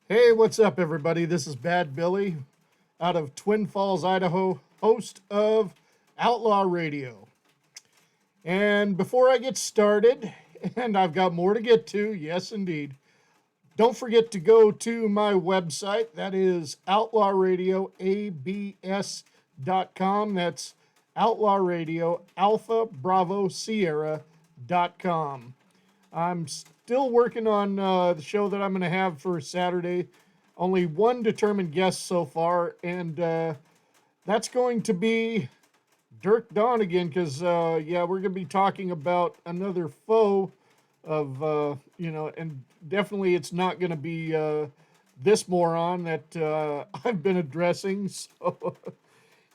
Hey, what's up, everybody? This is Bad Billy out of Twin Falls, Idaho, host of Outlaw Radio. And before I get started, and I've got more to get to, yes, indeed, don't forget to go to my website. That is outlawradioabs.com. That's Outlaw Radio Alpha Bravo Sierra.com. I'm still working on the show that I'm going to have for Saturday. Only one determined guest so far, and that's going to be Dirk Dawn again. Because yeah, we're going to be talking about another foe of and definitely it's not going to be this moron that I've been addressing. So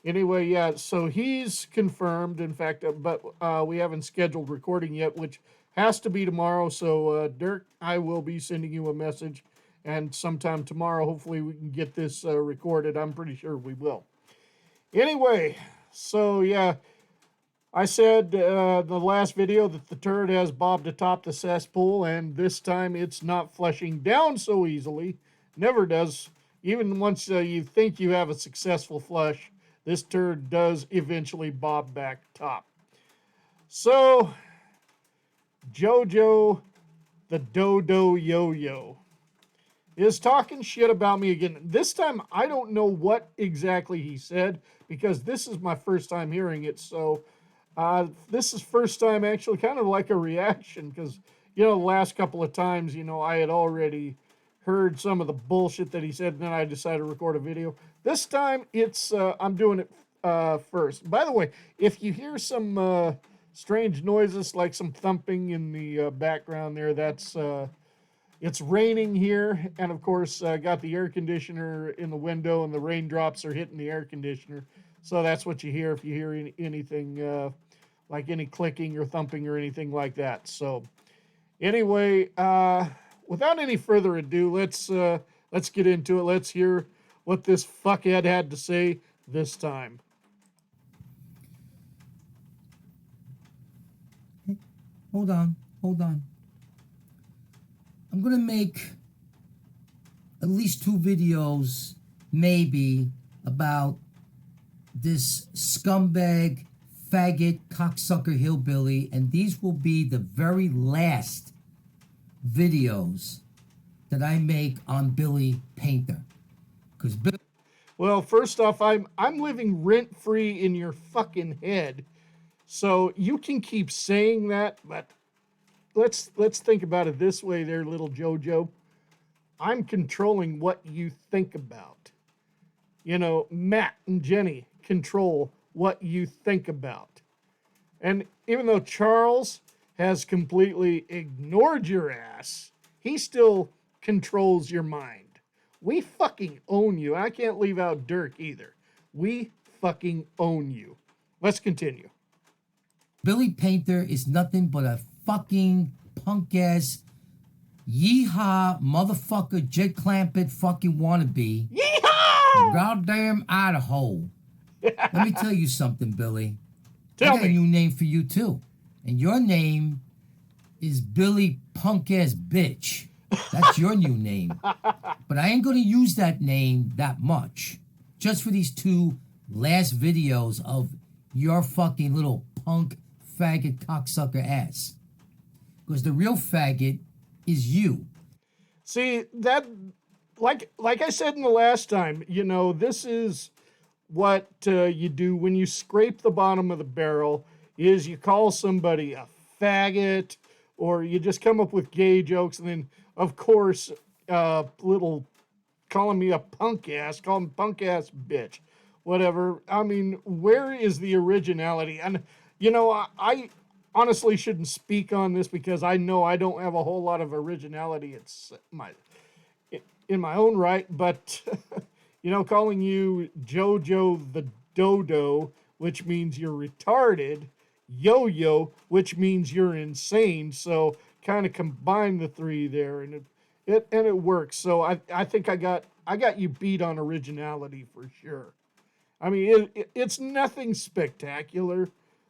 anyway, yeah, so he's confirmed. In fact, but we haven't scheduled recording yet, which has to be tomorrow. So, Dirk, I will be sending you a message, and sometime tomorrow, hopefully, we can get this recorded. I'm pretty sure we will. Anyway, so yeah, I said the last video that the turd has bobbed atop the cesspool, and this time it's not flushing down so easily. Never does. Even once you think you have a successful flush, this turd does eventually bob back top. So, JoJo the Dodo Yo-Yo is talking shit about me again. This time, I don't know what exactly he said because this is my first time hearing it. So, this is first time actually kind of like a reaction because, the last couple of times, I had already heard some of the bullshit that he said, and then I decided to record a video. This time, it's I'm doing it first. By the way, if you hear some strange noises like some thumping in the background there, that's it's raining here, and of course, got the air conditioner in the window, and the raindrops are hitting the air conditioner. So that's what you hear if you hear anything like any clicking or thumping or anything like that. So anyway, without any further ado, let's get into it. Let's hear what this fuckhead had to say this time. Hold on, hold on. I'm gonna make at least 2 videos, maybe, about this scumbag, faggot, cocksucker hillbilly, and these will be the very last videos that I make on Billy Painter. Because Well, first off, I'm living rent free in your fucking head, so you can keep saying that, but let's think about it this way, there, little JoJo. I'm controlling what you think about. Matt and Jenny control what you think about. And even though Charles has completely ignored your ass, he still controls your mind. We fucking own you. I can't leave out Dirk either. We fucking own you. Let's continue. Billy Painter is nothing but a fucking punk ass yeehaw motherfucker Jed Clampett fucking wannabe. Yeehaw! Goddamn Idaho. Let me tell you something, Billy. Tell I got me. a new name for you too. And your name is Billy Punk Ass Bitch. That's your new name. But I ain't gonna use that name that much. Just for these 2 last videos of your fucking little punk faggot cocksucker ass. Because the real faggot is you. See, that like I said in the last time, this is what you do when you scrape the bottom of the barrel is you call somebody a faggot, or you just come up with gay jokes, and then of course little calling me a punk ass, call him punk ass bitch, whatever. I mean, where is the originality? And I honestly shouldn't speak on this because I know I don't have a whole lot of originality. It's in my own right, but calling you JoJo the Dodo, which means you're retarded, Yo-Yo, which means you're insane. So kind of combine the 3 there, and it works. So I think I got you beat on originality for sure. I mean, it's nothing spectacular,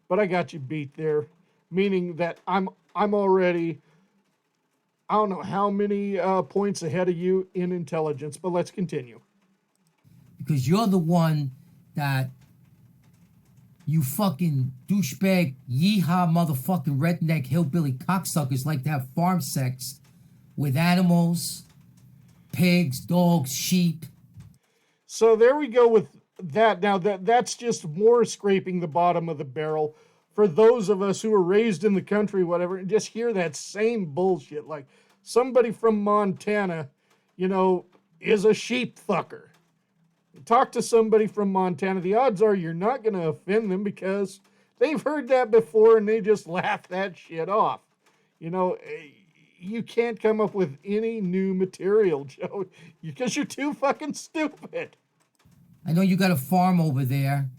but I got you beat there, meaning that I'm already I don't know how many points ahead of you in intelligence, but let's continue. Because you're the one that you fucking douchebag, yeehaw motherfucking redneck hillbilly cocksuckers like to have farm sex with animals, pigs, dogs, sheep. So there we go with that. Now that's just more scraping the bottom of the barrel for those of us who were raised in the country, whatever, and just hear that same bullshit. Like somebody from Montana, is a sheep fucker. Talk to somebody from Montana, the odds are you're not going to offend them because they've heard that before and they just laugh that shit off. You can't come up with any new material, Joe, because you're too fucking stupid. I know you got a farm over there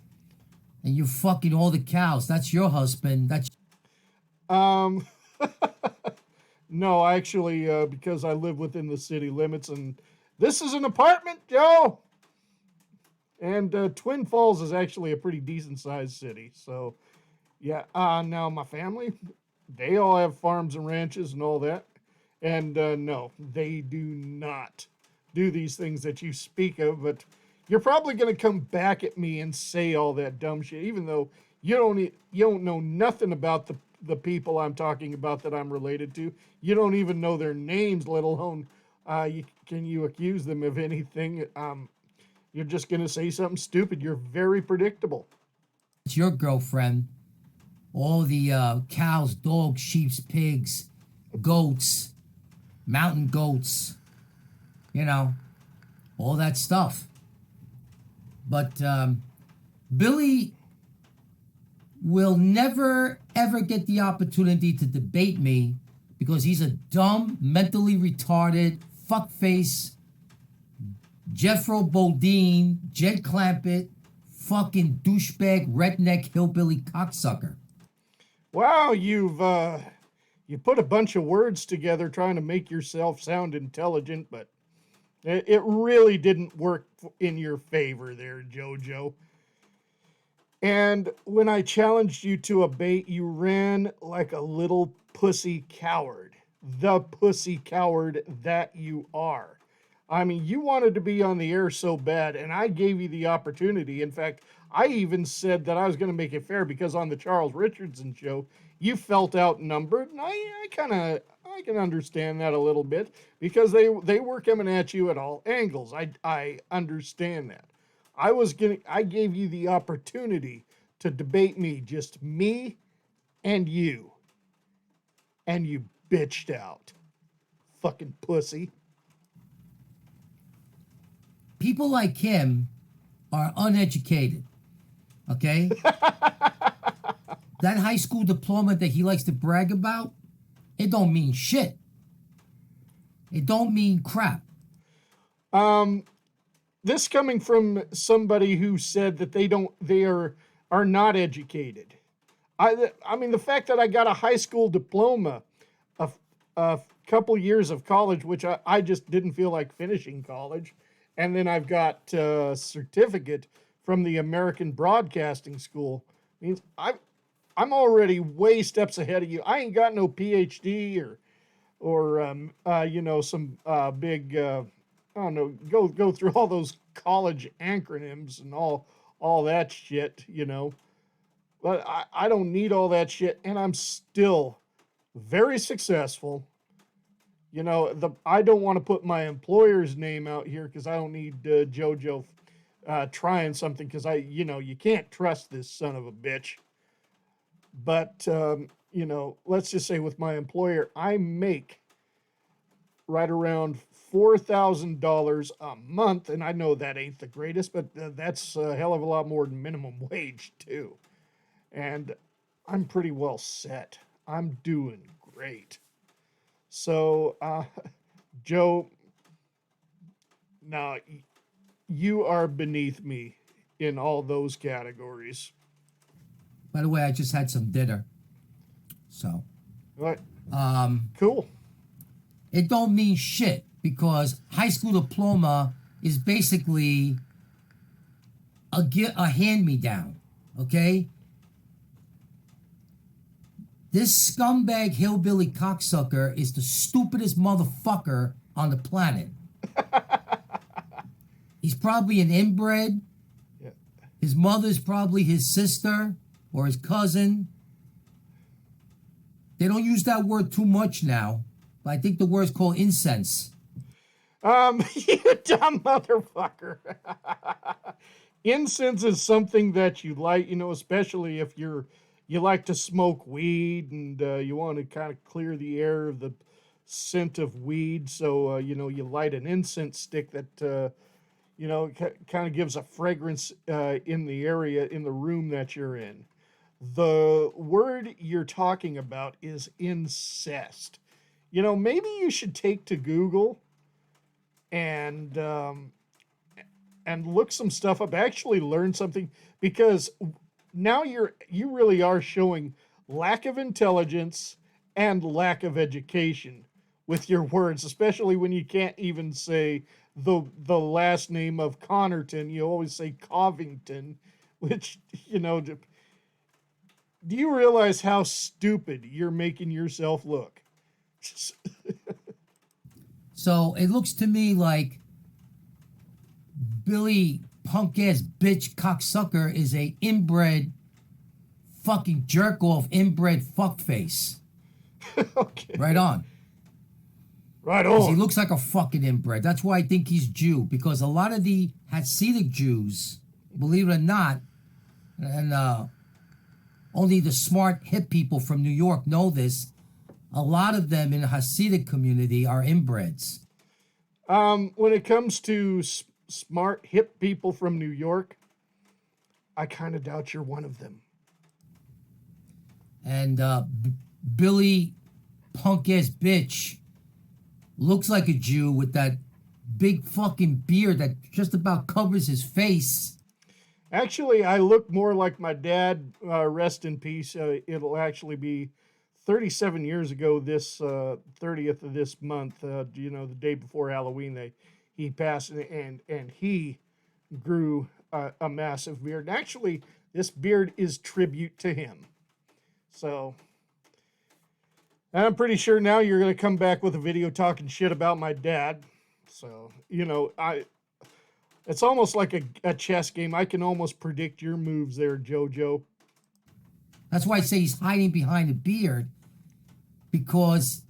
and you're fucking all the cows. That's your husband. That's Um, no, actually, because I live within the city limits and this is an apartment, Joe. And Twin Falls is actually a pretty decent sized city. So, yeah. Now, my family, they all have farms and ranches and all that. And no, they do not do these things that you speak of. But you're probably going to come back at me and say all that dumb shit, even though you don't know nothing about the people I'm talking about that I'm related to. You don't even know their names, let alone can you accuse them of anything. You're just going to say something stupid. You're very predictable. your girlfriend. All the cows, dogs, sheep, pigs, goats, mountain goats, all that stuff. But Billy will never, ever get the opportunity to debate me because he's a dumb, mentally retarded, fuckface, Jeffro Bodine, Jed Clampett, fucking douchebag, redneck, hillbilly cocksucker. Wow, you put a bunch of words together trying to make yourself sound intelligent, but it really didn't work in your favor there, Jojo. And when I challenged you to a bait, you ran like a little pussy coward. The pussy coward that you are. I mean, you wanted to be on the air so bad, and I gave you the opportunity. In fact, I even said that I was going to make it fair because on the Charles Richardson show, you felt outnumbered, and I can understand that a little bit because they were coming at you at all angles. I understand that. I gave you the opportunity to debate me, just me and you bitched out, fucking pussy. People like him are uneducated, okay? That high school diploma that he likes to brag about, it don't mean shit. It don't mean crap. This coming from somebody who said that they are not educated. I mean the fact that I got a high school diploma, a couple years of college, which I just didn't feel like finishing college, and then I've got a certificate from the American Broadcasting School means I'm already way steps ahead of you. I ain't got no PhD or some big I don't know, go through all those college acronyms and all that shit. But I don't need all that shit, and I'm still very successful. I don't want to put my employer's name out here because I don't need JoJo trying something because you can't trust this son of a bitch. But let's just say with my employer, I make right around $4,000 a month, and I know that ain't the greatest, but that's a hell of a lot more than minimum wage too. And I'm pretty well set. I'm doing great. So, Joe, now you are beneath me in all those categories. By the way, I just had some dinner. So, What? Cool. it don't mean shit because high school diploma is basically a hand-me-down, okay? This scumbag hillbilly cocksucker is the stupidest motherfucker on the planet. He's probably an inbred. Yeah. His mother's probably his sister or his cousin. They don't use that word too much now, but I think the word's called incense. You dumb motherfucker. Incense is something that you like, especially if you like to smoke weed and you want to kind of clear the air of the scent of weed. So, you light an incense stick that, kind of gives a fragrance in the area, in the room that you're in. The word you're talking about is incest. Maybe you should take to Google and look some stuff up. Actually, learn something, because now you really are showing lack of intelligence and lack of education with your words, especially when you can't even say the last name of Connerton. You always say Covington, which do you realize how stupid you're making yourself look? So it looks to me like Billy punk ass bitch cocksucker is a inbred fucking jerk off, inbred fuckface. Okay. Right on. Right 'Cause he on. looks like a fucking inbred. That's why I think he's Jew, because a lot of the Hasidic Jews, believe it or not, and only the smart hip people from New York know this, a lot of them in the Hasidic community are inbreds. When it comes to smart, hip people from New York, I kind of doubt you're one of them. And Billy punk ass bitch looks like a Jew with that big fucking beard that just about covers his face. Actually, I look more like my dad. Rest in peace. It'll actually be 37 years ago this 30th of this month. The day before Halloween, he passed, and he grew a massive beard. And actually, this beard is tribute to him. So, and I'm pretty sure now you're going to come back with a video talking shit about my dad. So, it's almost like a chess game. I can almost predict your moves there, JoJo. That's why I say he's hiding behind a beard, because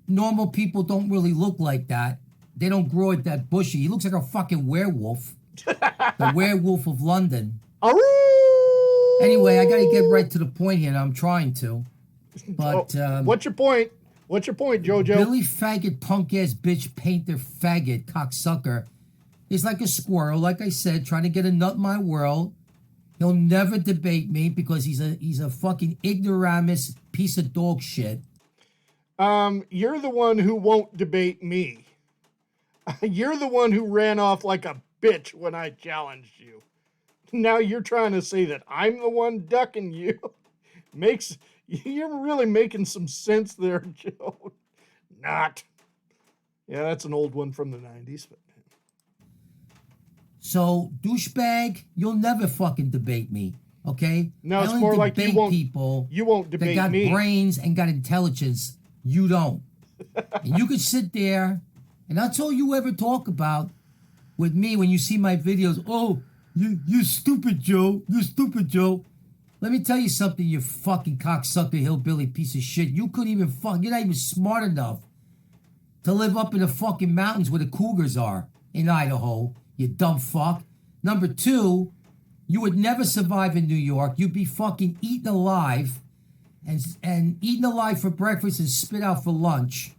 normal people don't really look like that. They don't grow it that bushy. He looks like a fucking werewolf. The werewolf of London. Anyway, I gotta get right to the point here, and I'm trying to. But what's your point? What's your point, JoJo? Billy faggot punk ass bitch painter faggot cocksucker is like a squirrel, like I said, trying to get a nut in my world. He'll never debate me because he's a fucking ignoramus piece of dog shit. You're the one who won't debate me. You're the one who ran off like a bitch when I challenged you. Now you're trying to say that I'm the one ducking you. You're really making some sense there, Joe. Not. Yeah, that's an old one from the 90s. But... So, douchebag, you'll never fucking debate me, okay? No, it's more like you won't debate that got me. Brains and got intelligence. You don't. And you could sit there, and that's all you ever talk about with me when you see my videos. Oh, you stupid Joe. You stupid Joe. Let me tell you something, you fucking cocksucker hillbilly piece of shit. You couldn't even you're not even smart enough to live up in the fucking mountains where the cougars are in Idaho, you dumb fuck. Number two, you would never survive in New York. You'd be fucking eaten alive and eaten alive for breakfast and spit out for lunch.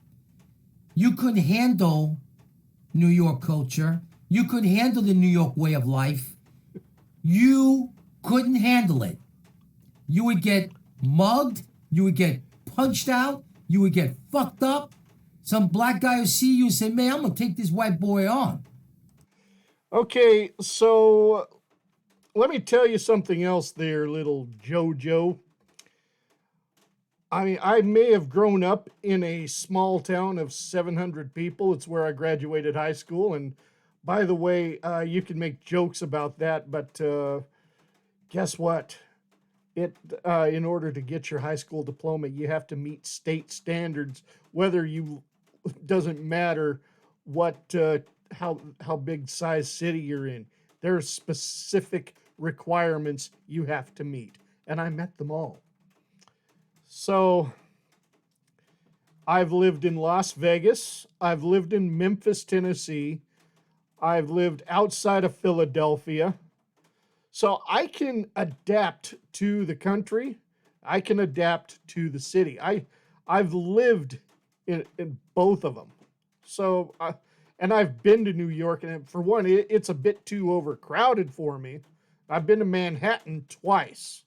You couldn't handle New York culture. You couldn't handle the New York way of life. You couldn't handle it. You would get mugged. You would get punched out. You would get fucked up. Some black guy would see you and say, man, I'm going to take this white boy on. Okay, so let me tell you something else there, little JoJo. I mean, I may have grown up in a small town of 700 people. It's where I graduated high school. And by the way, you can make jokes about that, but guess what? in order to get your high school diploma, you have to meet state standards. Whether you doesn't matter what how big size city you're in. There are specific requirements you have to meet, and I met them all. So I've lived in Las Vegas. I've lived in Memphis, Tennessee. I've lived outside of Philadelphia. So I can adapt to the country. I can adapt to the city. I've lived in both of them. So, and I've been to New York, and for one, it's a bit too overcrowded for me. I've been to Manhattan twice.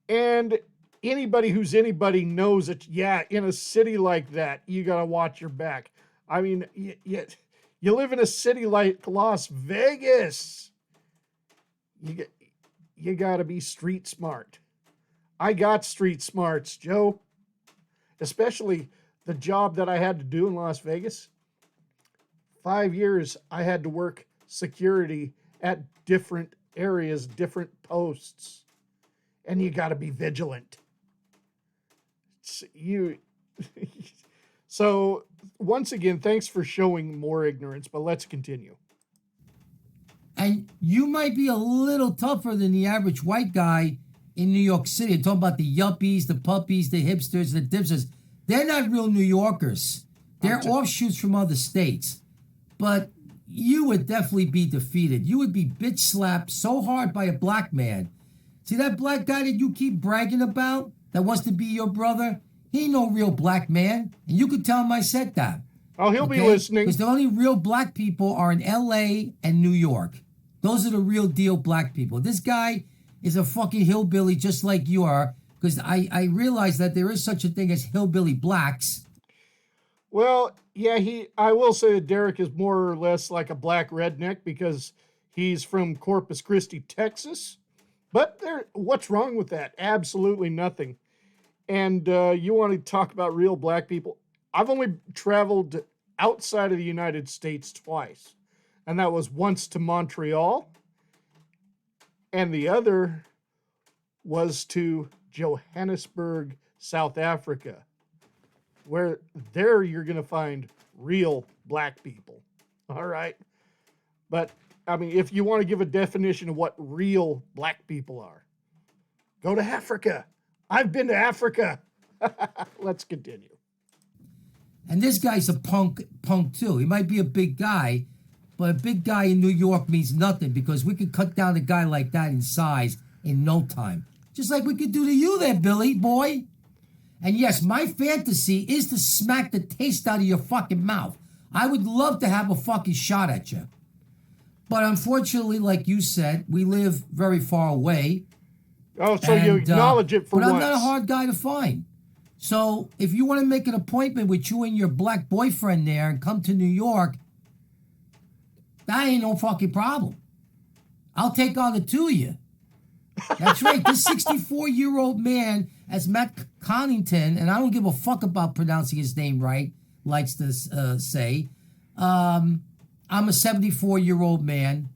And anybody who's anybody knows that, yeah, in a city like that, you got to watch your back. I mean, you live in a city like Las Vegas. You got to be street smart. I got street smarts, Joe. Especially the job that I had to do in Las Vegas. 5 years I had to work security at different areas, different posts. And you got to be vigilant. So, once again, thanks for showing more ignorance, but let's continue. And you might be a little tougher than the average white guy in New York City. I'm talking about the yuppies, the puppies, the hipsters, the dipsters. They're not real New Yorkers. They're offshoots from other states. But you would definitely be defeated. You would be bitch slapped so hard by a black man. See that black guy that you keep bragging about that wants to be your brother? He ain't no real black man. And you could tell him I said that. Oh, he'll be listening. Because the only real black people are in L.A. and New York. Those are the real deal black people. This guy is a fucking hillbilly just like you are. Because I realize that there is such a thing as hillbilly blacks. Well, yeah, I will say that Derek is more or less like a black redneck because he's from Corpus Christi, Texas. But what's wrong with that? Absolutely nothing. And you want to talk about real black people? I've only traveled outside of the United States twice. And that was once to Montreal. And the other was to Johannesburg, South Africa. Where there you're going to find real black people. All right. But, I mean, if you want to give a definition of what real black people are, go to Africa. I've been to Africa. Let's continue. And this guy's a punk too. He might be a big guy, but a big guy in New York means nothing because we could cut down a guy like that in size in no time. Just like we could do to you there, Billy, boy. And yes, my fantasy is to smack the taste out of your fucking mouth. I would love to have a fucking shot at you. But unfortunately, like you said, we live very far away. Oh, so you acknowledge it for once. But once. I'm not a hard guy to find. So if you want to make an appointment with you and your black boyfriend there and come to New York, that ain't no fucking problem. I'll take on the two of you. That's right. This 64-year-old man, as Matt Connington, and I don't give a fuck about pronouncing his name right, likes to say, I'm a 74-year-old man.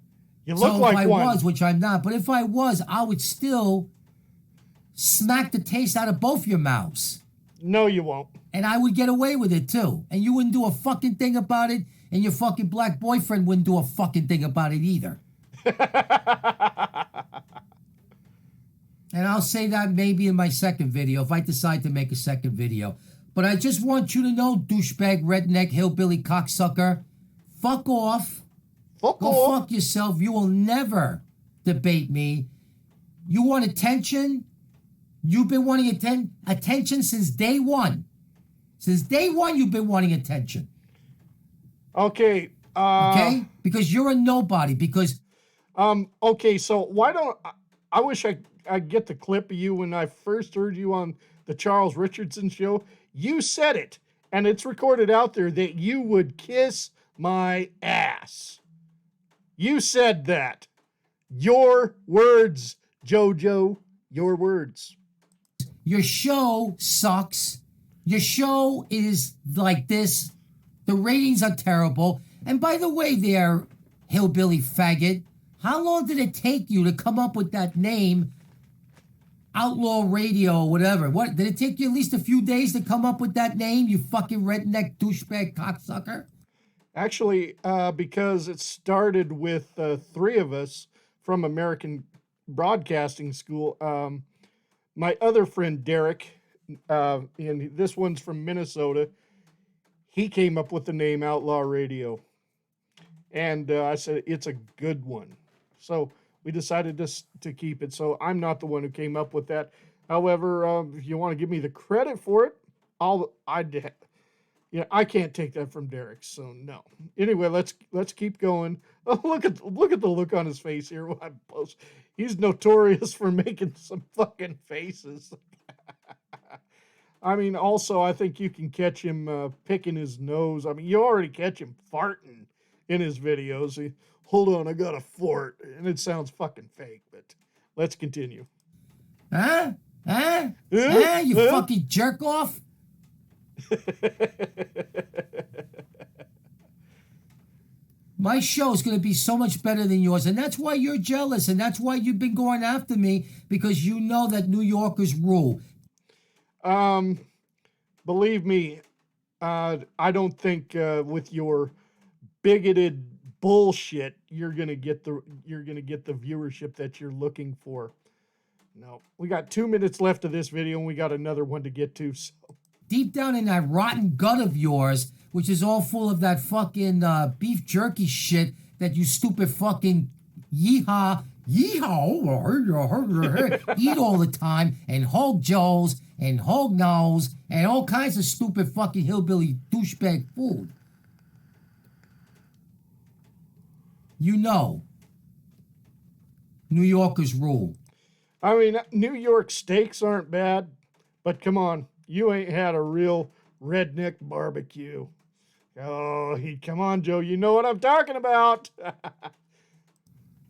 You look like one. If I was, which I'm not, but if I was, I would still smack the taste out of both your mouths. No, you won't. And I would get away with it, too. And you wouldn't do a fucking thing about it, and your fucking black boyfriend wouldn't do a fucking thing about it either. And I'll say that maybe in my second video, if I decide to make a second video. But I just want you to know, douchebag, redneck, hillbilly, cocksucker, fuck off. Go fuck yourself. You will never debate me. You want attention? You've been wanting attention since day one. Since day one, you've been wanting attention. Okay. Okay? Because you're a nobody. Because... Okay, so why don't... I wish I'd get the clip of you when I first heard you on the Charles Richardson show. You said it, and it's recorded out there, that you would kiss my ass. You said that. Your words, JoJo. Your words. Your show sucks. Your show is like this. The ratings are terrible. And by the way there, hillbilly faggot, How long did it take you to come up with that name, Outlaw Radio or whatever? What did it take you at least a few days to come up with that name, you fucking redneck douchebag cocksucker? Actually, because it started with three of us from American Broadcasting School. My other friend Derek, and this one's from Minnesota, he came up with the name Outlaw Radio. And I said, it's a good one. So we decided to keep it. So I'm not the one who came up with that. However, if you want to give me the credit for it, I can't take that from Derek, so no. Anyway, let's keep going. Oh, look at the look on his face here when I post. He's notorious for making some fucking faces. I mean, also I think you can catch him picking his nose. I mean, you already catch him farting in his videos. Hold on, I got a fart, and it sounds fucking fake. But let's continue. Huh? You fucking jerk off. My show is going to be so much better than yours, and that's why you're jealous, and that's why you've been going after me, because you know that New Yorkers rule. Believe me, I don't think with your bigoted bullshit you're gonna get the viewership that you're looking for. No, we got 2 minutes left of this video, and we got another one to get to. So. Deep down in that rotten gut of yours, which is all full of that fucking beef jerky shit that you stupid fucking eat all the time, and hog joes and hog nose and all kinds of stupid fucking hillbilly douchebag food. You know, New Yorkers rule. I mean, New York steaks aren't bad, but come on, you ain't had a real redneck barbecue. Oh, come on, Joe. You know what I'm talking about.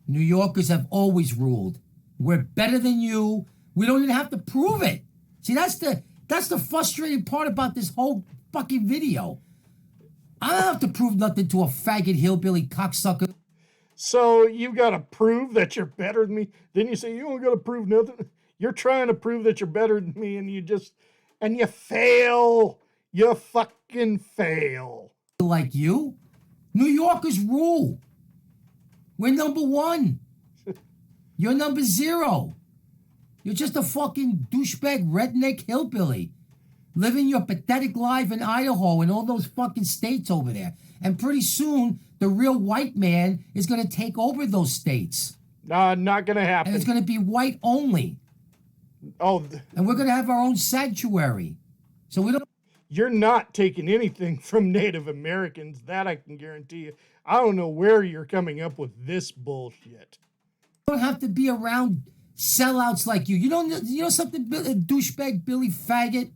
New Yorkers have always ruled. We're better than you. We don't even have to prove it. See, that's the frustrating part about this whole fucking video. I don't have to prove nothing to a faggot hillbilly cocksucker. So you got to prove that you're better than me. Then you say you don't got to prove nothing. You're trying to prove that you're better than me, and you fail. You fucking fail. Like you, New Yorkers rule. We're number one. You're number 0. You're just a fucking douchebag redneck hillbilly living your pathetic life in Idaho and all those fucking states over there. And pretty soon, the real white man is going to take over those states. Not going to happen. And it's going to be white only. Oh. And we're going to have our own sanctuary. So we don't... You're not taking anything from Native Americans. That I can guarantee you. I don't know where you're coming up with this bullshit. You don't have to be around sellouts like you. You know something, douchebag Billy faggot?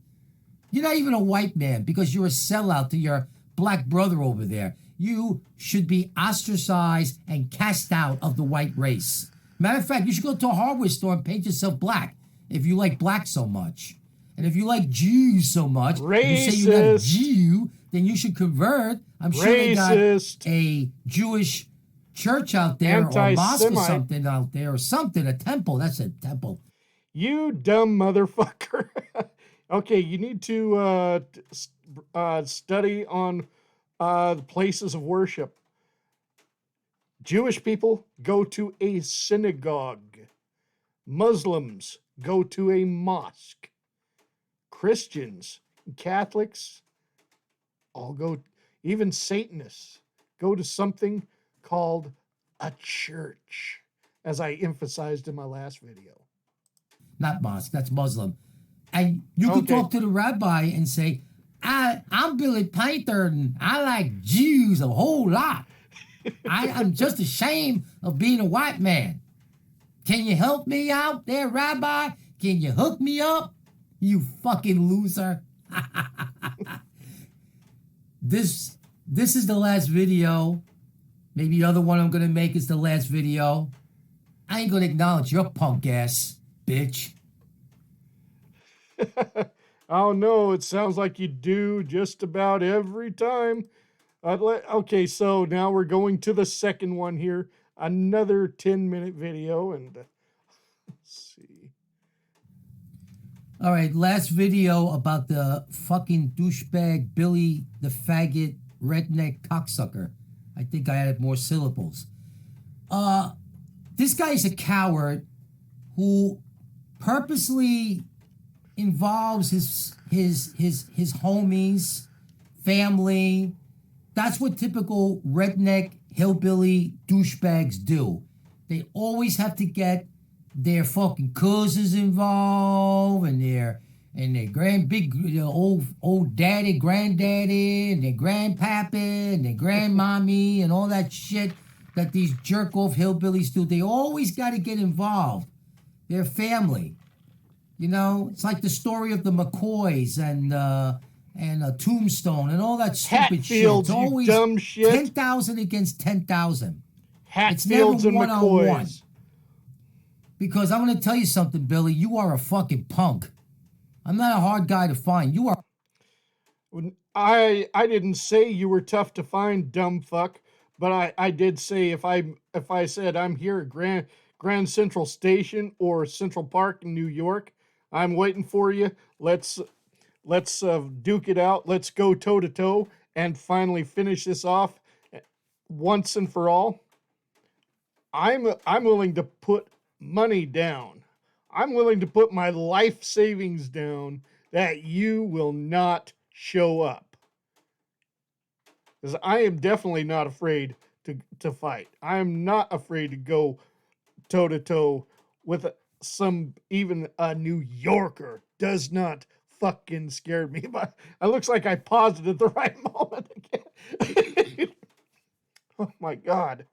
You're not even a white man because you're a sellout to your black brother over there. You should be ostracized and cast out of the white race. Matter of fact, you should go to a hardware store and paint yourself black if you like black so much. And if you like Jews so much, you say you're not a Jew, then you should convert. I'm sure they got a Jewish church out there or mosque or something out there or something, a temple. That's a temple. You dumb motherfucker. Okay, you need to study on the places of worship. Jewish people go to a synagogue. Muslims go to a mosque. Christians, Catholics, all go, even Satanists, go to something called a church, as I emphasized in my last video. Not mosque, that's Muslim. And you can talk to the rabbi and say, I'm Billy Painter and I like Jews a whole lot. I'm just ashamed of being a white man. Can you help me out there, Rabbi? Can you hook me up? You fucking loser. This is the last video. Maybe the other one I'm going to make is the last video. I ain't going to acknowledge your punk ass, bitch. Oh, no, it sounds like you do just about every time. Okay, so now we're going to the second one here. another 10-minute video, and let's see. All right, last video about the fucking douchebag Billy the faggot redneck cocksucker. I think I added more syllables. This guy's a coward who purposely involves his homies, family. That's what typical redneck hillbilly douchebags do. They always have to get their fucking cousins involved and their old daddy, granddaddy, and their grandpapa and their grandmommy and all that shit that these jerk off hillbillies do. They always got to get involved. Their family, you know, it's like the story of the McCoys and Tombstone and all that stupid Hatfields, shit. It's always you dumb shit. 10,000 against 10,000. Hatfields and McCoys. Because I'm going to tell you something, Billy. You are a fucking punk. I'm not a hard guy to find. You are. I didn't say you were tough to find, dumb fuck. But I did say if I said I'm here at Grand Central Station or Central Park in New York, I'm waiting for you. Let's duke it out. Let's go toe to toe and finally finish this off once and for all. I'm willing to put money down. I'm willing to put my life savings down that you will not show up. Because I am definitely not afraid to fight. I am not afraid to go toe to toe with even a New Yorker. Does not fucking scare me. But it looks like I paused it at the right moment again. Oh my God.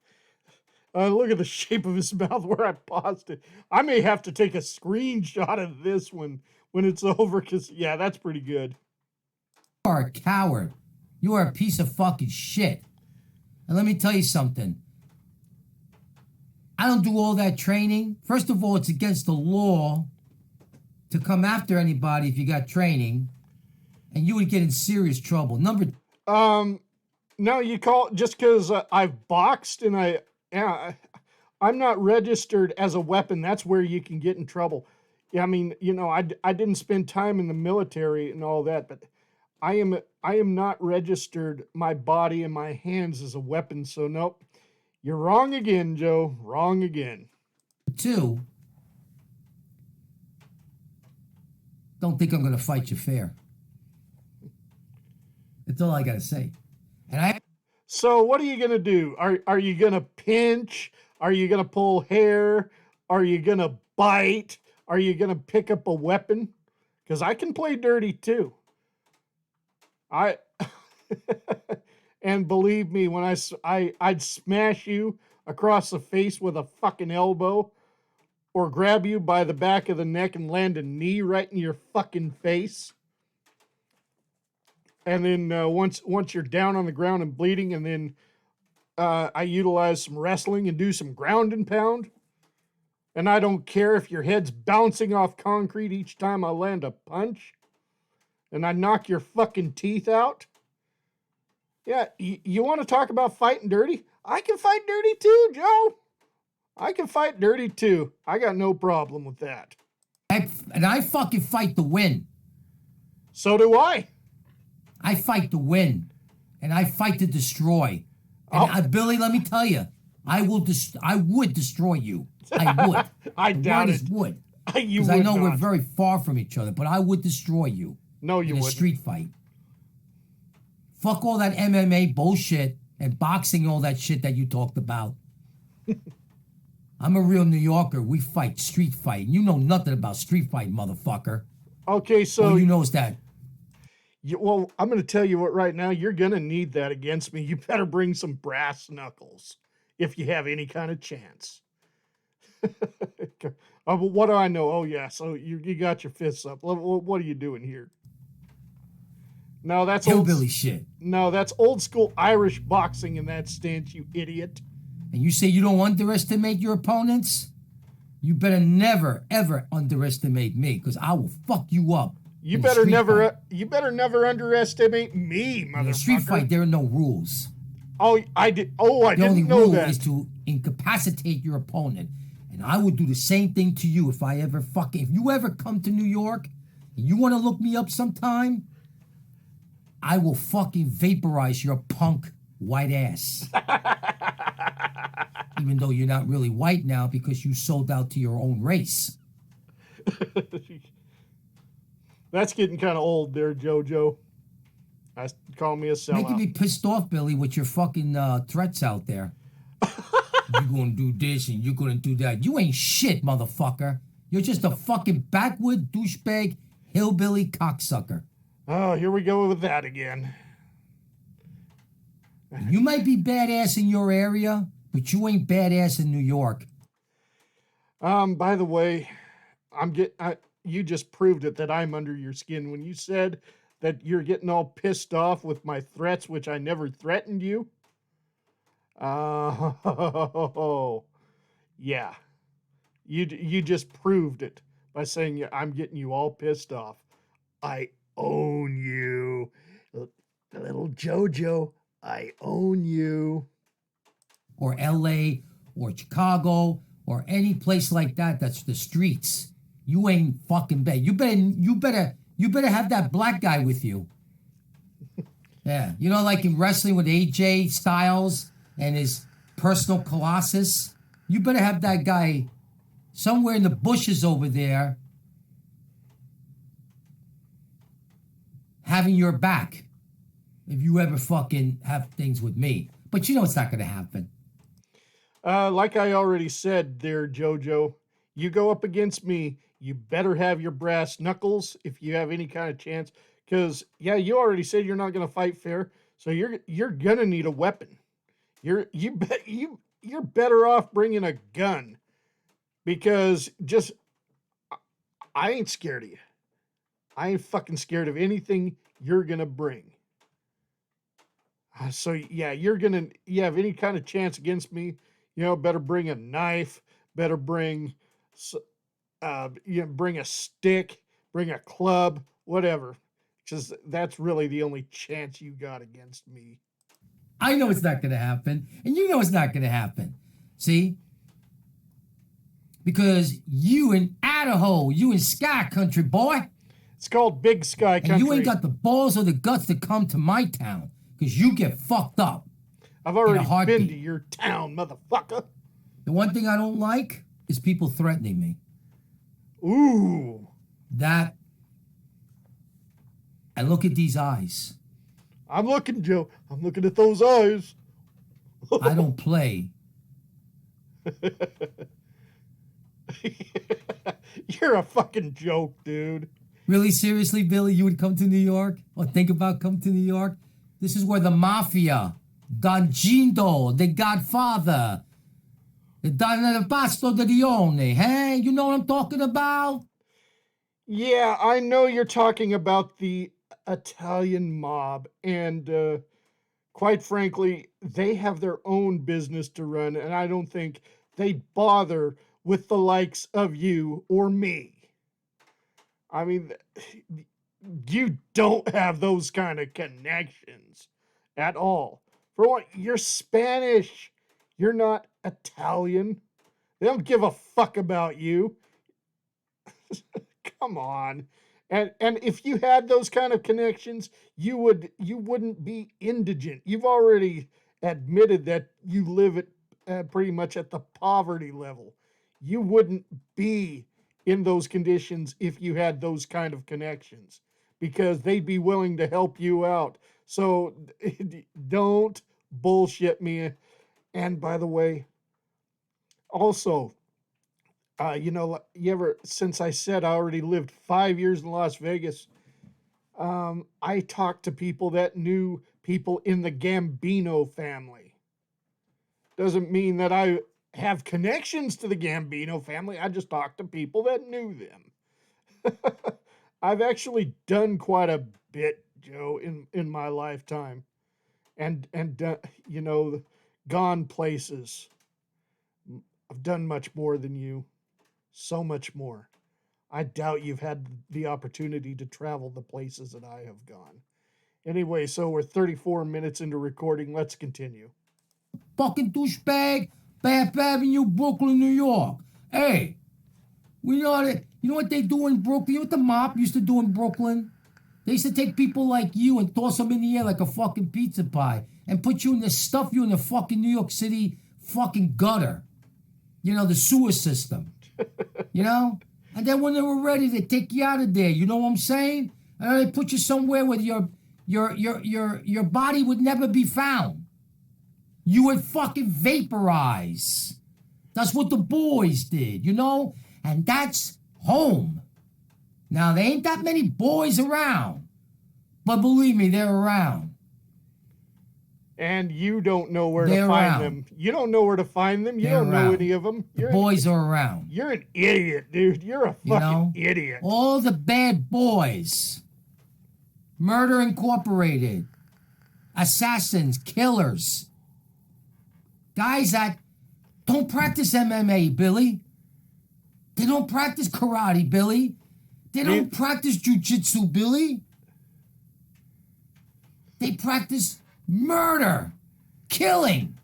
Look at the shape of his mouth where I paused it. I may have to take a screenshot of this when it's over, because, yeah, that's pretty good. You are a coward. You are a piece of fucking shit. And let me tell you something. I don't do all that training. First of all, it's against the law to come after anybody if you got training, and you would get in serious trouble. No, you call just because I've boxed and I'm not registered as a weapon. That's where you can get in trouble. Yeah, I mean, you know, I didn't spend time in the military and all that, but I am not registered my body and my hands as a weapon. So nope, you're wrong again, Joe. Wrong again. 2, don't think I'm going to fight you fair. That's all I got to say. So what are you going to do? Are you going to pinch? Are you going to pull hair? Are you going to bite? Are you going to pick up a weapon? Because I can play dirty too. And believe me, when I'd smash you across the face with a fucking elbow, or grab you by the back of the neck and land a knee right in your fucking face. And then once you're down on the ground and bleeding, and then I utilize some wrestling and do some ground and pound. And I don't care if your head's bouncing off concrete each time I land a punch. And I knock your fucking teeth out. Yeah, you want to talk about fighting dirty? I can fight dirty too, Joe. I can fight dirty too. I got no problem with that. And I fucking fight to win. So do I. I fight to win. And I fight to destroy. And Billy, let me tell you, I would destroy you. I would. I doubt it. Would. Because I know we're very far from each other, but I would destroy you. No, you wouldn't. In a street fight. Fuck all that MMA bullshit and boxing, all that shit that you talked about. I'm a real New Yorker. We fight, street fight. You know nothing about street fight, motherfucker. Okay, so... All you know is that. Well, I'm going to tell you what right now, you're going to need that against me. You better bring some brass knuckles if you have any kind of chance. What do I know? Oh, yeah, so you got your fists up. What are you doing here? No, that's hillbilly shit. No, that's old school Irish boxing in that stance, you idiot. And you say you don't underestimate your opponents? You better never, ever underestimate me, because I will fuck you up. You better never underestimate me, motherfucker. In a street fight, there are no rules. Oh, I did. Oh, I The only didn't know rule is that. to incapacitate your opponent. And I would do the same thing to you if if you ever come to New York and you want to look me up sometime, I will fucking vaporize your punk white ass. Even though you're not really white now because you sold out to your own race. That's getting kind of old there, JoJo. Call me a Making sellout. me pissed off, Billy, with your fucking threats out there. You gonna do this and you gonna do that. You ain't shit, motherfucker. You're just a fucking backwood douchebag hillbilly cocksucker. Oh, here we go with that again. You might be badass in your area, but you ain't badass in New York. By the way, you just proved it that I'm under your skin when you said that you're getting all pissed off with my threats, which I never threatened you. Yeah. You just proved it by saying I'm getting you all pissed off. I own you. Little JoJo, I own you. Or LA or Chicago or any place like that that's the streets. You ain't fucking bad. You better have that black guy with you. Yeah. You know, like in wrestling with AJ Styles and his personal colossus. You better have that guy somewhere in the bushes over there having your back if you ever fucking have things with me. But you know it's not going to happen. Like I already said there, JoJo, you go up against me, you better have your brass knuckles if you have any kind of chance. Because yeah, you already said you're not going to fight fair, so you're gonna need a weapon. You're better off bringing a gun because just I ain't scared of you. I ain't fucking scared of anything you're gonna bring. So yeah, you have any kind of chance against me, better bring a knife, better bring, bring a stick, bring a club, whatever. Because that's really the only chance you got against me. I know it's not going to happen, and you know it's not going to happen. See? Because you in Idaho, you in Sky Country, boy. It's called Big Sky Country. And you ain't got the balls or the guts to come to my town, because you get fucked up. I've already been to your town, motherfucker. The one thing I don't like is people threatening me. Ooh. That, and look at these eyes. I'm looking, Joe. I'm looking at those eyes. I don't play. You're a fucking joke, dude. Really, seriously, Billy, you would come to New York? Or think about coming to New York? This is where the mafia, Don Gindo, the Godfather, the Don Pasto de Leone, hey? You know what I'm talking about? Yeah, I know you're talking about the Italian mob, and quite frankly, they have their own business to run, and I don't think they'd bother with the likes of you or me. I mean, you don't have those kind of connections at all. For what? You're Spanish. You're not Italian. They don't give a fuck about you. Come on. And if you had those kind of connections, you wouldn't be indigent. You've already admitted that you live at pretty much at the poverty level. You wouldn't be in those conditions if you had those kind of connections because they'd be willing to help you out. So don't bullshit me. And by the way, also, since I said I already lived 5 years in Las Vegas, I talked to people that knew people in the Gambino family. Doesn't mean that I have connections to the Gambino family. I just talked to people that knew them. I've actually done quite a bit, Joe, in my lifetime, and gone places. I've done much more than you, so much more. I doubt you've had the opportunity to travel the places that I have gone. Anyway, so we're 34 minutes into recording. Let's continue. Fucking douchebag, Bath Avenue, Brooklyn, New York. Hey, we know that. You know what they do in Brooklyn? You know what the mob used to do in Brooklyn? They used to take people like you and toss them in the air like a fucking pizza pie and put you in the stuff you in the fucking New York City fucking gutter. You know, the sewer system. You know? And then when they were ready, they take you out of there. You know what I'm saying? And then they put you somewhere where your body would never be found. You would fucking vaporize. That's what the boys did, you know? And that's home. Now, there ain't that many boys around. But believe me, they're around. And you don't know where to find them. You don't know where to find them. You don't know any of them. The boys are around. You're an idiot, dude. You're a fucking idiot. All the bad boys. Murder Incorporated. Assassins, killers. Guys that don't practice MMA, Billy. They don't practice karate, Billy. They don't practice jujitsu, Billy. They practice murder, killing,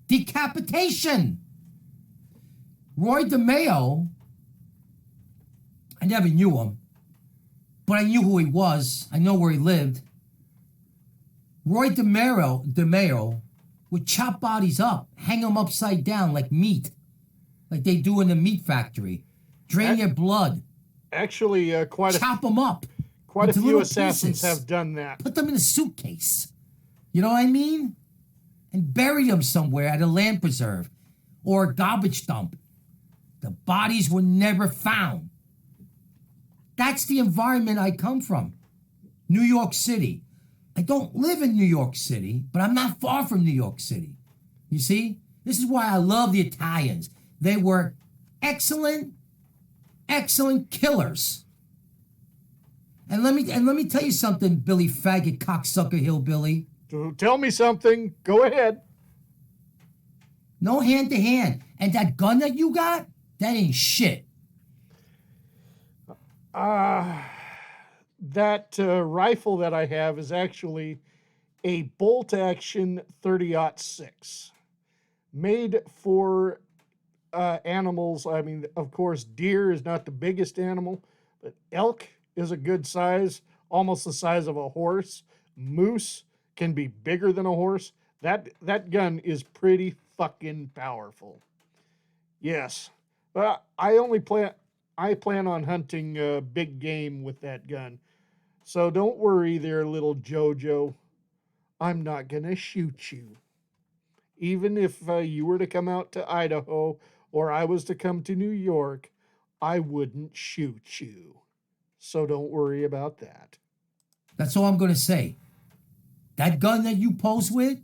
decapitation. Roy DeMeo, I never knew him, but I knew who he was. I know where he lived. Roy DeMeo would chop bodies up, hang them upside down like meat, like they do in the meat factory. Drain their blood. Actually, chop them up. Quite a few assassins have done that. Put them in a suitcase. You know what I mean? And bury them somewhere at a land preserve or a garbage dump. The bodies were never found. That's the environment I come from. New York City. I don't live in New York City, but I'm not far from New York City. You see? This is why I love the Italians. They were excellent killers. And let me tell you something, Billy Faggot, cocksucker hillbilly. Tell me something. Go ahead. No hand to hand. And that gun that you got, that ain't shit. That rifle that I have is actually a bolt-action 30-06. Made for animals. I mean, of course, deer is not the biggest animal, but elk is a good size, almost the size of a horse. Moose can be bigger than a horse. That gun is pretty fucking powerful. Yes, but I plan on hunting big game with that gun. So don't worry there, little Jojo. I'm not gonna shoot you. Even if you were to come out to Idaho or I was to come to New York, I wouldn't shoot you. So don't worry about that. That's all I'm going to say. That gun that you pose with?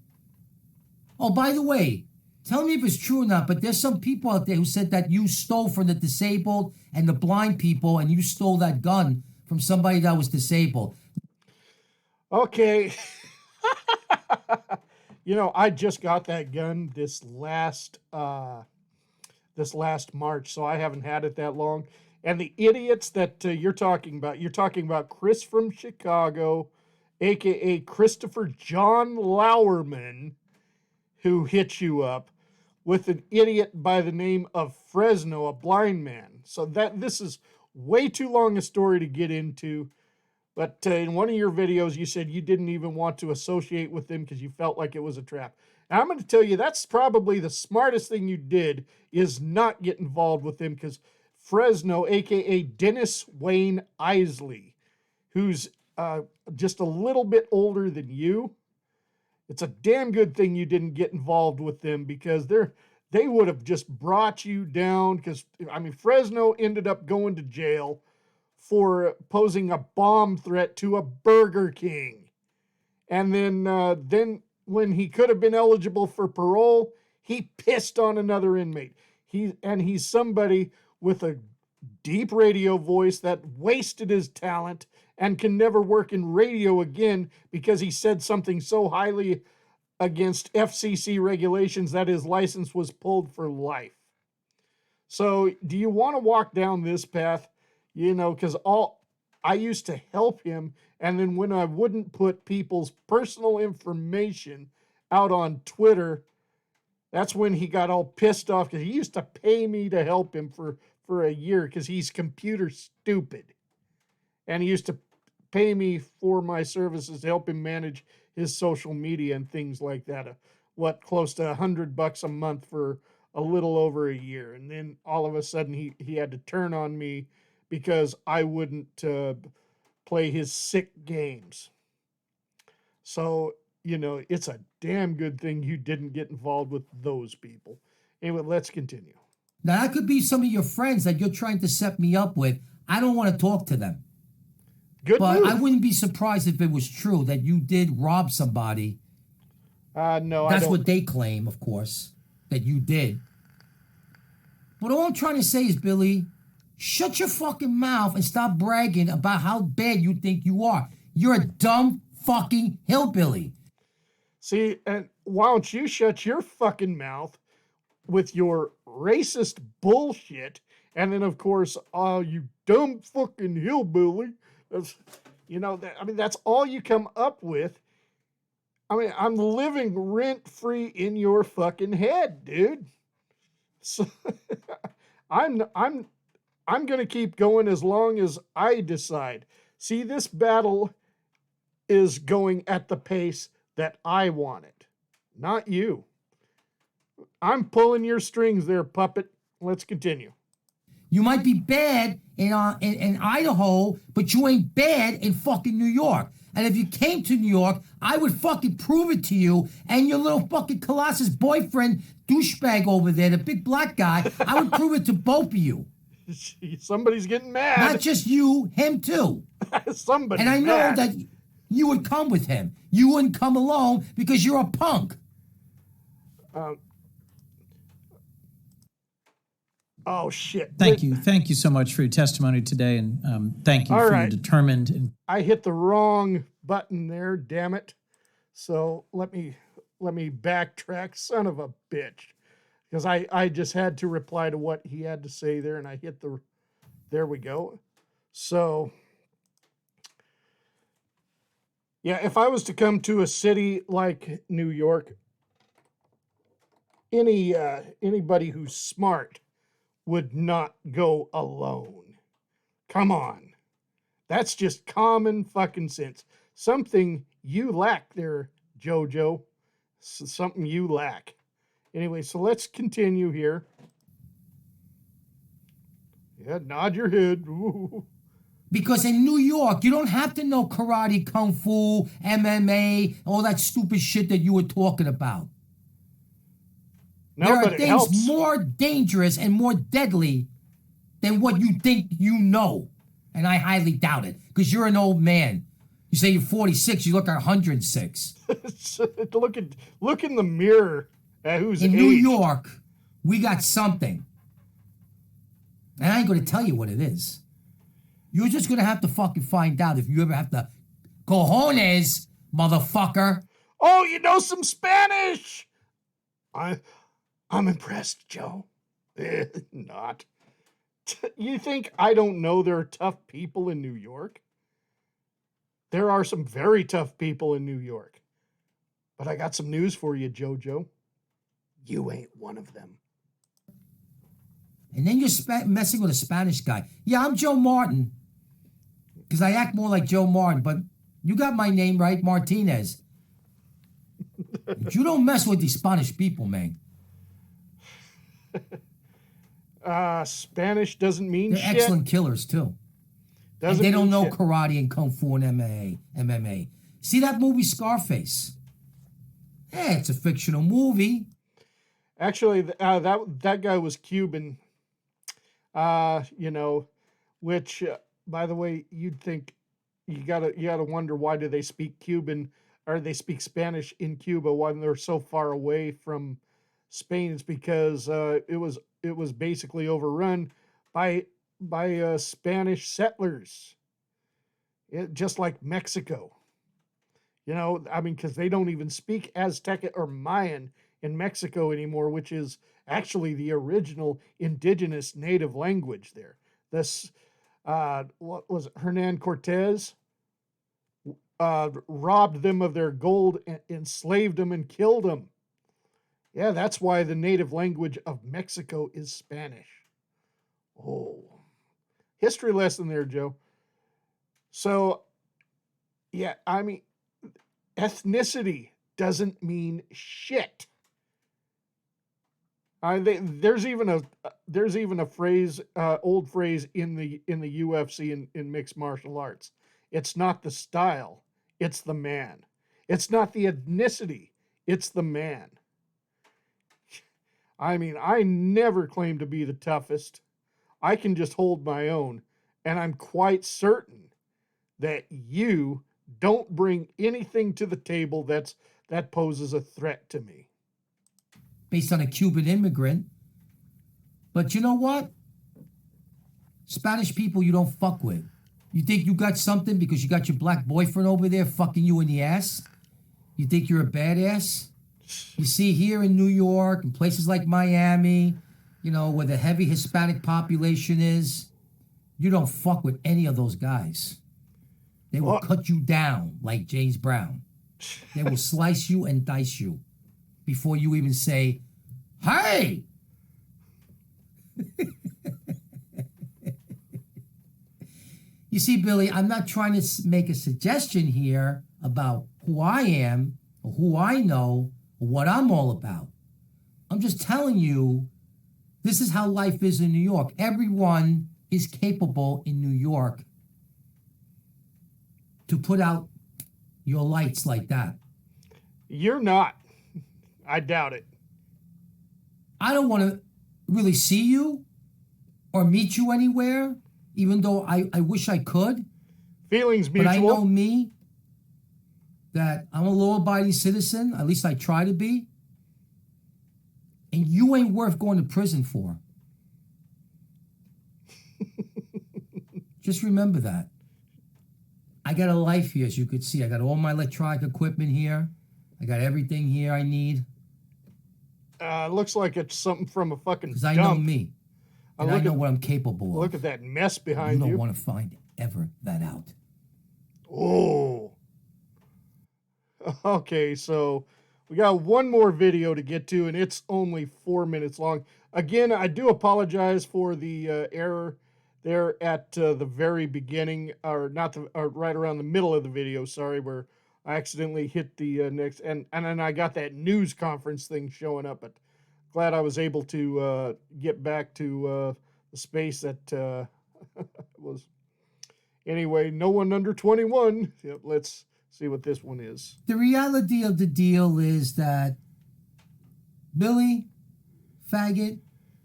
Oh, by the way, tell me if it's true or not, but there's some people out there who said that you stole from the disabled and the blind people and you stole that gun from somebody that was disabled. Okay. You know, I just got that gun this last March, so I haven't had it that long. And the idiots that you're talking about Chris from Chicago, a.k.a. Christopher John Lowerman, who hit you up, with an idiot by the name of Fresno, a blind man. So this is way too long a story to get into. But in one of your videos, you said you didn't even want to associate with them because you felt like it was a trap. And I'm going to tell you, that's probably the smartest thing you did, is not get involved with them, because Fresno, a.k.a. Dennis Wayne Isley, who's just a little bit older than you, it's a damn good thing you didn't get involved with them, because they would have just brought you down. Because, I mean, Fresno ended up going to jail for posing a bomb threat to a Burger King. And then when he could have been eligible for parole, he pissed on another inmate. He's somebody with a deep radio voice that wasted his talent and can never work in radio again because he said something so highly against FCC regulations that his license was pulled for life. So do you want to walk down this path? You know, because I used to help him, and then when I wouldn't put people's personal information out on Twitter, that's when he got all pissed off because he used to pay me to help him for a year because he's computer stupid. And he used to pay me for my services to help him manage his social media and things like that. Close to $100 a month for a little over a year. And then all of a sudden he had to turn on me because I wouldn't play his sick games. So, it's a damn good thing you didn't get involved with those people. Anyway, let's continue. Now, that could be some of your friends that you're trying to set me up with. I don't want to talk to them. Good But move. I wouldn't be surprised if it was true that you did rob somebody. No, That's what they claim, of course, that you did. But all I'm trying to say is, Billy, shut your fucking mouth and stop bragging about how bad you think you are. You're a dumb fucking hillbilly. See, and why don't you shut your fucking mouth with your racist bullshit? And then, of course, you dumb fucking hillbilly. That's, that's all you come up with. I mean, I'm living rent free in your fucking head, dude. So I'm gonna keep going as long as I decide. See, this battle is going at the pace that I want it, not you. I'm pulling your strings there, puppet. Let's continue. You might be bad in Idaho, but you ain't bad in fucking New York. And if you came to New York, I would fucking prove it to you and your little fucking Colossus boyfriend, douchebag over there, the big black guy. I would prove it to both of you. Somebody's getting mad. Not just you, him too. Somebody. And I know that you would come with him. You wouldn't come alone because you're a punk. Oh shit! Thank you so much for your testimony today, and thank you All for right. your determined. And I hit the wrong button there. Damn it! So let me backtrack, son of a bitch, because I just had to reply to what he had to say there, and I hit the. There we go. So yeah, if I was to come to a city like New York, anybody who's smart would not go alone. Come on. That's just common fucking sense. Something you lack there, JoJo. Something you lack. Anyway, so let's continue here. Yeah, nod your head. Ooh. Because in New York, you don't have to know karate, kung fu, MMA, all that stupid shit that you were talking about. No, there are but it things helps. more dangerous and more deadly than what you think you know. And I highly doubt it, because you're an old man. You say you're 46, you look at 106. Look in the mirror at who's In aged. New York, we got something. And I ain't going to tell you what it is. You're just going to have to fucking find out if you ever have to. Cojones, motherfucker. Oh, you know some Spanish! I'm impressed, Joe. Not. You think I don't know there are tough people in New York? There are some very tough people in New York. But I got some news for you, JoJo. You ain't one of them. And then you're messing with a Spanish guy. Yeah, I'm Joe Martin. Because I act more like Joe Martin, but you got my name right, Martinez. You don't mess with these Spanish people, man. Spanish doesn't mean They're shit. excellent killers, too. And they don't know karate and kung fu and MMA. See that movie Scarface? Yeah, it's a fictional movie. Actually, that guy was Cuban. Which, by the way, you'd think you gotta wonder, why do they speak Cuban or they speak Spanish in Cuba when they're so far away from Spain? It's because it was basically overrun by Spanish settlers, just like Mexico. Because they don't even speak Aztec or Mayan in Mexico anymore, which is actually the original indigenous native language there. What was it? Hernan Cortez robbed them of their gold, and enslaved them, and killed them. Yeah, that's why the native language of Mexico is Spanish. Oh, history lesson there, Joe. So, yeah, I mean, ethnicity doesn't mean shit. There's even a phrase, old phrase in the UFC, in mixed martial arts. It's not the style, it's the man. It's not the ethnicity, it's the man. I mean, I never claim to be the toughest. I can just hold my own, and I'm quite certain that you don't bring anything to the table that poses a threat to me. Based on a Cuban immigrant. But you know what? Spanish people you don't fuck with. You think you got something because you got your black boyfriend over there fucking you in the ass? You think you're a badass? You see, here in New York and places like Miami, you know, where the heavy Hispanic population is, you don't fuck with any of those guys. They will cut you down like James Brown. They will slice you and dice you before you even say, hey! You see, Billy, I'm not trying to make a suggestion here about who I am or who I know or what I'm all about. I'm just telling you, this is how life is in New York. Everyone is capable in New York to put out your lights like that. You're not. I doubt it. I don't want to really see you or meet you anywhere, even though I wish I could. Feelings mutual. But I know me, that I'm a law-abiding citizen. At least I try to be. And you ain't worth going to prison for. Just remember that. I got a life here, as you could see. I got all my electronic equipment here. I got everything here I need. Looks like it's something from a fucking Because dump. I know me. And I know what I'm capable of. Look at that mess behind you. You don't want to find ever that out. Oh. Okay, so we got one more video to get to, and it's only 4 minutes long. Again, I do apologize for the error there at the very beginning, or right around the middle of the video. Sorry, where I accidentally hit the next, and then I got that news conference thing showing up. But glad I was able to get back to the space that was. Anyway, no one under 21. Yep, let's see what this one is. The reality of the deal is that Billy, faggot,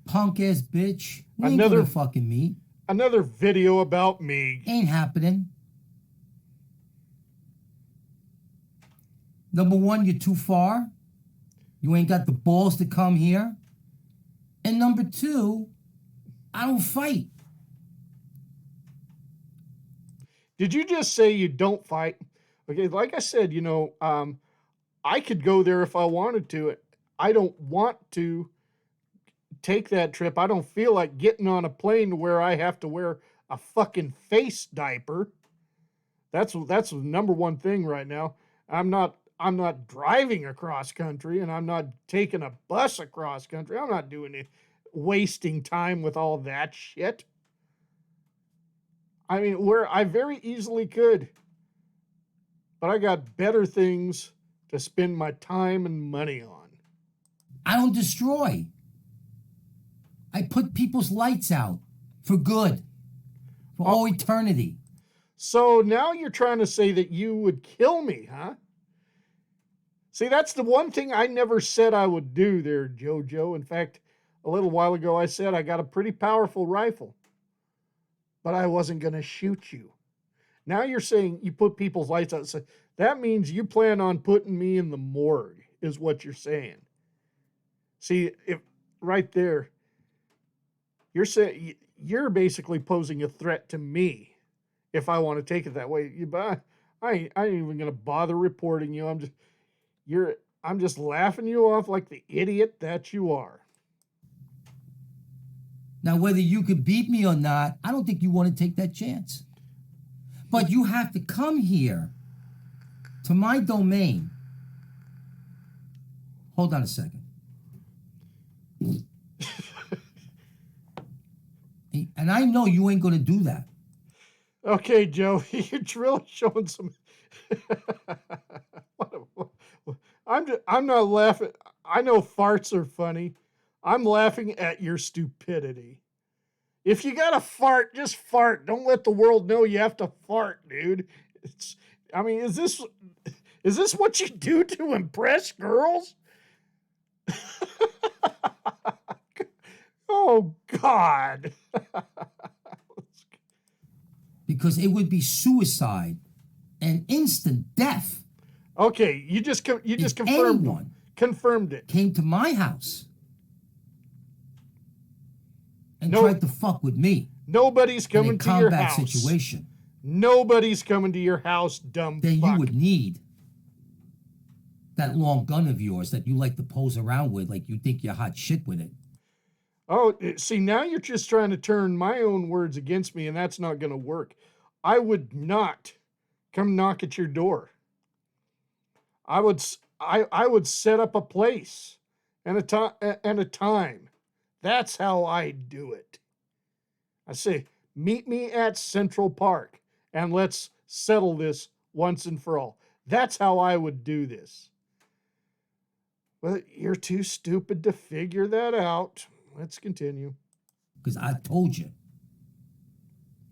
punk ass bitch, we ain't gonna fucking meet. Another video about me. Ain't happening. Number one, you're too far. You ain't got the balls to come here. And number two, I don't fight. Did you just say you don't fight? Okay, like I said, I could go there if I wanted to. I don't want to take that trip. I don't feel like getting on a plane where I have to wear a fucking face diaper. That's the number one thing right now. I'm not driving across country, and I'm not taking a bus across country. I'm not doing it, wasting time with all that shit. I mean, where I very easily could, but I got better things to spend my time and money on. I don't destroy. I put people's lights out for good, for all eternity. So now you're trying to say that you would kill me, huh? See, that's the one thing I never said I would do there, JoJo. In fact, a little while ago I said I got a pretty powerful rifle, but I wasn't going to shoot you. Now you're saying you put people's lights out. So that means you plan on putting me in the morgue, is what you're saying. See, if right there, you're saying you're basically posing a threat to me if I want to take it that way. I ain't even going to bother reporting you. I'm just laughing you off like the idiot that you are. Now, whether you could beat me or not, I don't think you want to take that chance. But you have to come here to my domain. Hold on a second. And I know you ain't going to do that. Okay, Joe, you're really showing some. I'm not laughing. I know farts are funny. I'm laughing at your stupidity. If you got to fart, just fart. Don't let the world know you have to fart, dude. I mean, is this what you do to impress girls? Oh God. Because it would be suicide and instant death. Okay, you just confirmed it. Came to my house and No, tried to fuck with me. Nobody's coming to your house. Situation. Nobody's coming to your house, dumb Then fuck. you would need that long gun of yours that you like to pose around with, like you think you're hot shit with it. Oh, see, now you're just trying to turn my own words against me, and that's not going to work. I would not come knock at your door. I would set up a place and a time. That's how I do it. I say, meet me at Central Park and let's settle this once and for all. That's how I would do this. But you're too stupid to figure that out. Let's continue. Because I told you,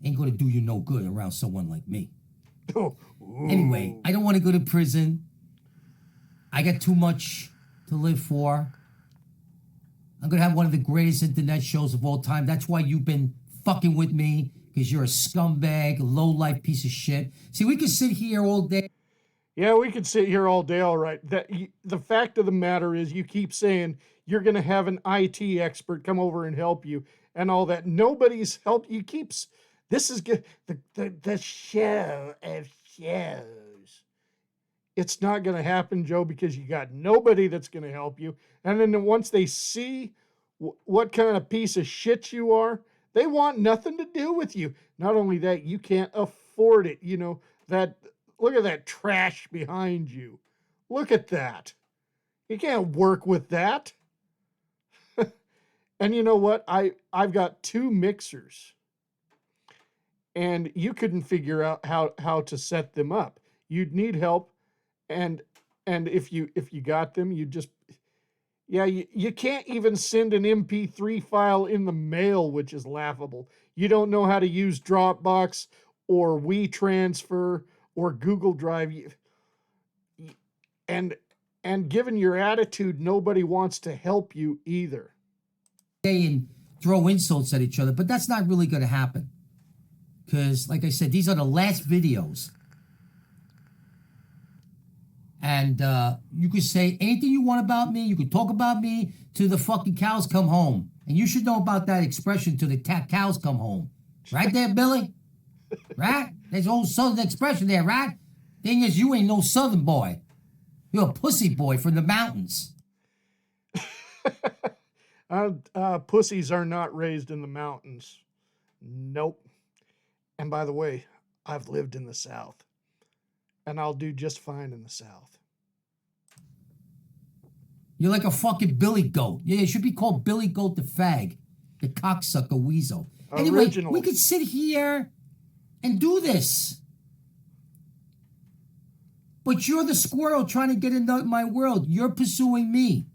ain't going to do you no good around someone like me. Oh, anyway, I don't want to go to prison. I got too much to live for. I'm going to have one of the greatest internet shows of all time. That's why you've been fucking with me, because you're a scumbag, a low-life piece of shit. See, we could sit here all day. Yeah, we could sit here all day, all right. The fact of the matter is you keep saying you're going to have an IT expert come over and help you and all that. Nobody's helped. This is good. The show of shows. It's not going to happen, Joe, because you got nobody that's going to help you. And then once they see what kind of piece of shit you are, they want nothing to do with you. Not only that, you can't afford it. You know, look at that trash behind you. Look at that. You can't work with that. And you know what? I've got 2 mixers. And you couldn't figure out how to set them up. You'd need help. And if you got them, you just you can't even send an MP3 file in the mail, which is laughable. You don't know how to use Dropbox or WeTransfer or Google Drive. And given your attitude, nobody wants to help you either. And throw insults at each other, but that's not really going to happen. Because, like I said, these are the last videos. And you could say anything you want about me. You could talk about me till the fucking cows come home. And you should know about that expression, till the cows come home. Right there, Billy? Right? There's an old Southern expression there, right? Thing is, you ain't no Southern boy. You're a pussy boy from the mountains. Pussies are not raised in the mountains. Nope. And by the way, I've lived in the South. And I'll do just fine in the South. You're like a fucking Billy Goat. Yeah, you should be called Billy Goat the Fag. The cocksucker weasel. Anyway, Original. we could sit here and do this. But you're the squirrel trying to get into my world. You're pursuing me.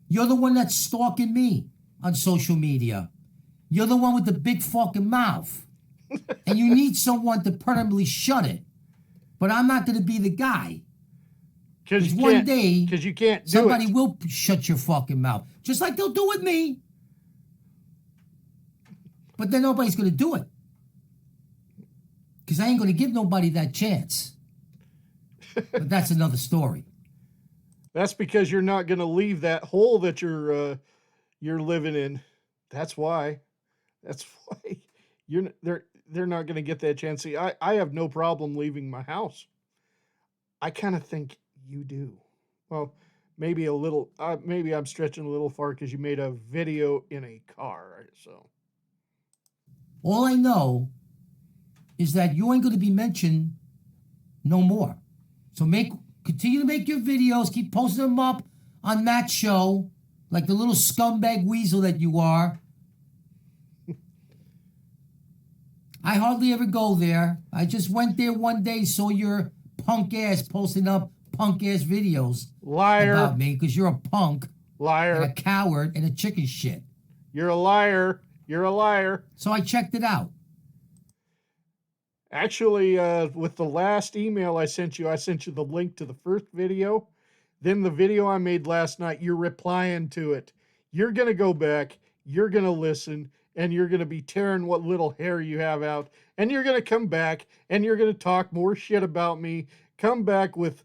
You're the one that's stalking me on social media. You're the one with the big fucking mouth. And you need someone to permanently shut it. But I'm not going to be the guy. Because one day, you can't do somebody it. will shut your fucking mouth. Just like they'll do with me. But then nobody's going to do it. Because I ain't going to give nobody that chance. But that's another story. That's because you're not going to leave that hole that you're living in. That's why. That's why they're not going to get that chance. See, I have no problem leaving my house. I kind of think you do. Well, maybe a little, maybe I'm stretching a little far because you made a video in a car. So All I know is that you ain't going to be mentioned no more. So continue to make your videos, keep posting them up on Matt's show, like the little scumbag weasel that you are. I hardly ever go there. I just went there one day, saw your punk ass posting up punk ass videos liar, about me because you're a punk and a liar, coward and a chicken shit. you're a liar, you're a liar. So I checked it out. Actually, with the last email I sent you the link to the first video. Then the video I made last night, you're replying to it. You're going to go back, you're going to listen, and you're going to be tearing what little hair you have out. And you're going to come back and you're going to talk more shit about me. Come back with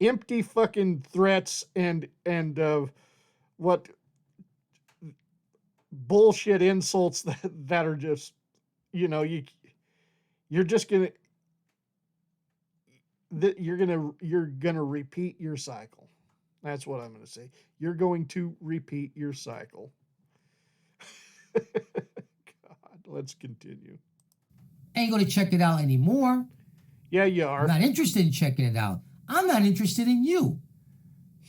empty fucking threats and what bullshit insults that are just, you're just gonna you're gonna repeat your cycle. That's what I'm gonna say. You're going to repeat your cycle. God, let's continue. Ain't going to check it out anymore. Yeah, you are. I'm not interested in checking it out. I'm not interested in you.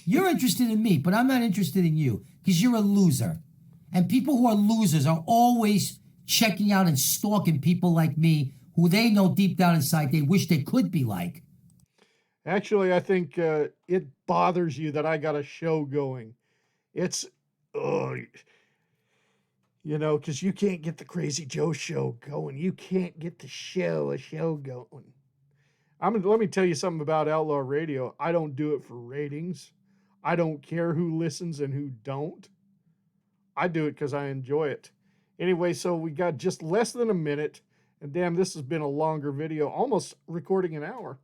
You're interested in me, but I'm not interested in you because you're a loser. And people who are losers are always checking out and stalking people like me who they know deep down inside they wish they could be like. Actually, I think it bothers you that I got a show going. It's, because you can't get the Crazy Joe show going. You can't get a show going. Let me tell you something about Outlaw Radio. I don't do it for ratings. I don't care who listens and who don't. I do it because I enjoy it. Anyway, so we got just less than a minute. And damn, this has been a longer video, almost recording an hour.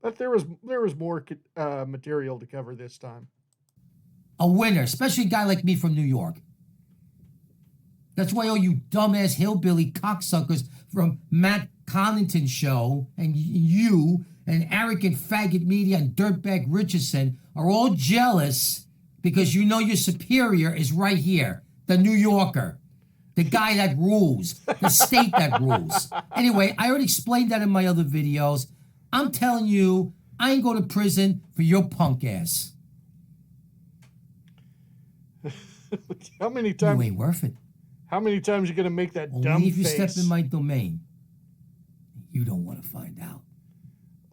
But there was more material to cover this time. A winner, especially a guy like me from New York. That's why all you dumbass hillbilly cocksuckers from Matt Connaughton's show and you and arrogant faggot media and dirtbag Richardson are all jealous because you know your superior is right here, the New Yorker. The guy that rules, the state that rules. Anyway, I already explained that in my other videos. I'm telling you, I ain't going to prison for your punk ass. How many times? You ain't worth it. How many times are you going to make that Only dumb if you face? step in my domain. You don't want to find out.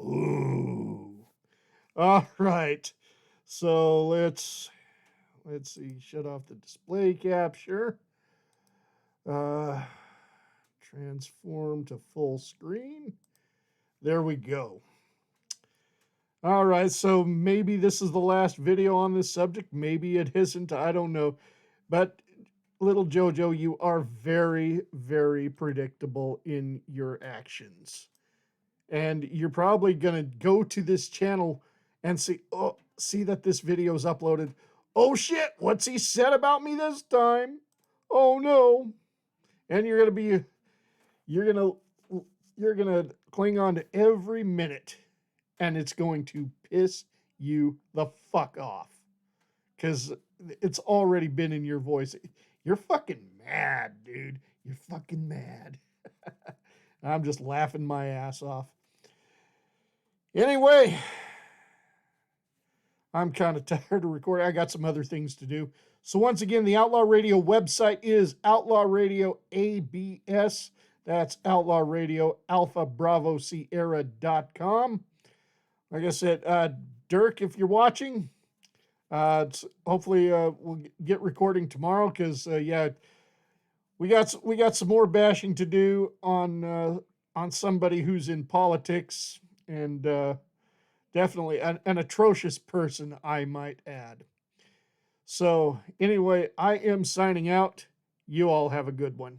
Ooh. All right. So let's see. Shut off the display capture. Transform to full screen. There we go. All right, so maybe this is the last video on this subject. Maybe it isn't. I don't know. But little Jojo, you are very, very predictable in your actions. And you're probably going to go to this channel and see that this video is uploaded. Oh shit, what's he said about me this time? Oh no. And you're going to cling on to every minute, and it's going to piss you the fuck off because it's already been in your voice. You're fucking mad, dude. You're fucking mad. I'm just laughing my ass off. Anyway, I'm kind of tired of recording. I got some other things to do. So once again, the Outlaw Radio website is Outlaw Radio ABS. That's Outlaw Radio Alpha Bravo Sierra.com. Like I said, Dirk, if you're watching, hopefully we'll get recording tomorrow because we got some more bashing to do on somebody who's in politics and definitely an atrocious person, I might add. So anyway, I am signing out. You all have a good one.